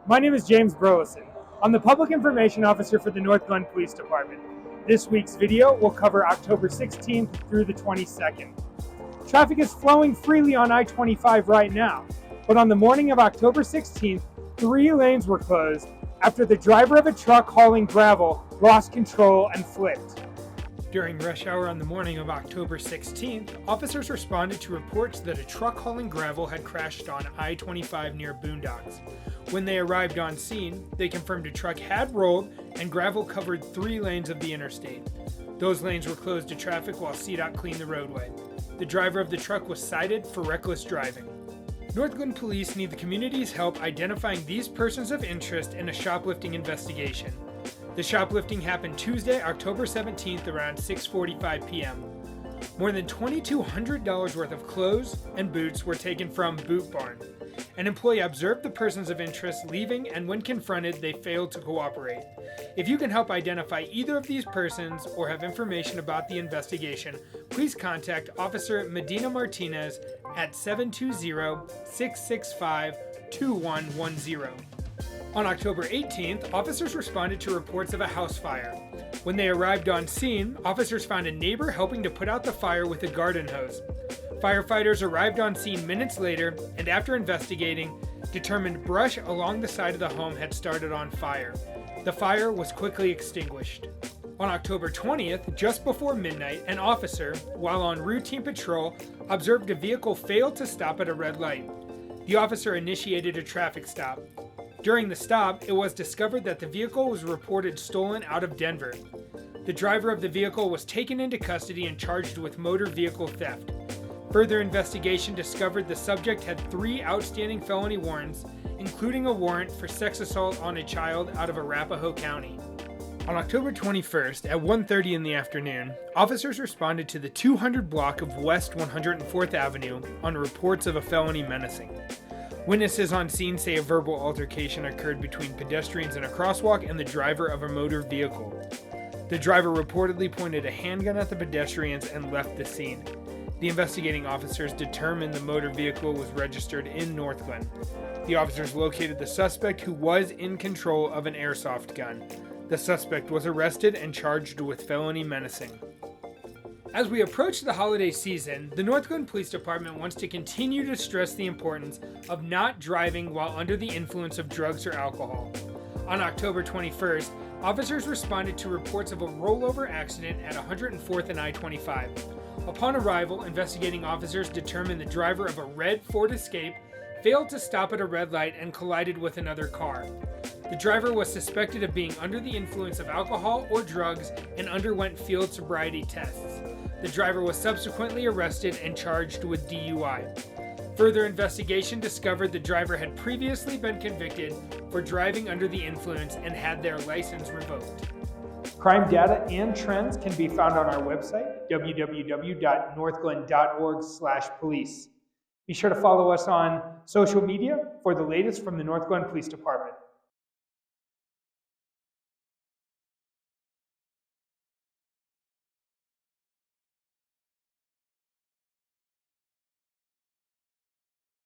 My name is James Burleson. I'm the Public Information Officer for the North Glen Police Department. This week's video will cover October 16th through the 22nd. Traffic is flowing freely on I-25 right now, but on the morning of October 16th, 3 lanes were closed after the driver of a truck hauling gravel lost control and flipped. During rush hour on the morning of October 16th, officers responded to reports that a truck hauling gravel had crashed on I-25 near Boondocks. When they arrived on scene, they confirmed a truck had rolled and gravel covered 3 lanes of the interstate. Those lanes were closed to traffic while CDOT cleaned the roadway. The driver of the truck was cited for reckless driving. North Glen Police need the community's help identifying these persons of interest in a shoplifting investigation. The shoplifting happened Tuesday, October 17th around 6:45 p.m. More than $2,200 worth of clothes and boots were taken from Boot Barn. An employee observed the persons of interest leaving, and when confronted, they failed to cooperate. If you can help identify either of these persons or have information about the investigation, please contact Officer Medina Martinez at 720-665-2110. On October 18th, officers responded to reports of a house fire. When they arrived on scene, officers found a neighbor helping to put out the fire with a garden hose. Firefighters arrived on scene minutes later and, after investigating, determined brush along the side of the home had started on fire. The fire was quickly extinguished. On October 20th, just before midnight, an officer, while on routine patrol, observed a vehicle fail to stop at a red light. The officer initiated a traffic stop. During the stop, it was discovered that the vehicle was reported stolen out of Denver. The driver of the vehicle was taken into custody and charged with motor vehicle theft. Further investigation discovered the subject had 3 outstanding felony warrants, including a warrant for sex assault on a child out of Arapahoe County. On October 21st at 1:30 in the afternoon, officers responded to the 200 block of West 104th Avenue on reports of a felony menacing. Witnesses on scene say a verbal altercation occurred between pedestrians in a crosswalk and the driver of a motor vehicle. The driver reportedly pointed a handgun at the pedestrians and left the scene. The investigating officers determined the motor vehicle was registered in North Glen. The officers located the suspect, who was in control of an airsoft gun. The suspect was arrested and charged with felony menacing. As we approach the holiday season, the North Glen Police Department wants to continue to stress the importance of not driving while under the influence of drugs or alcohol. On October 21st, officers responded to reports of a rollover accident at 104th and I-25. Upon arrival, investigating officers determined the driver of a red Ford Escape failed to stop at a red light and collided with another car. The driver was suspected of being under the influence of alcohol or drugs and underwent field sobriety tests. The driver was subsequently arrested and charged with DUI. Further investigation discovered the driver had previously been convicted for driving under the influence and had their license revoked. Crime data and trends can be found on our website, www.northglen.org/police. Be sure to follow us on social media for the latest from the North Glen Police Department.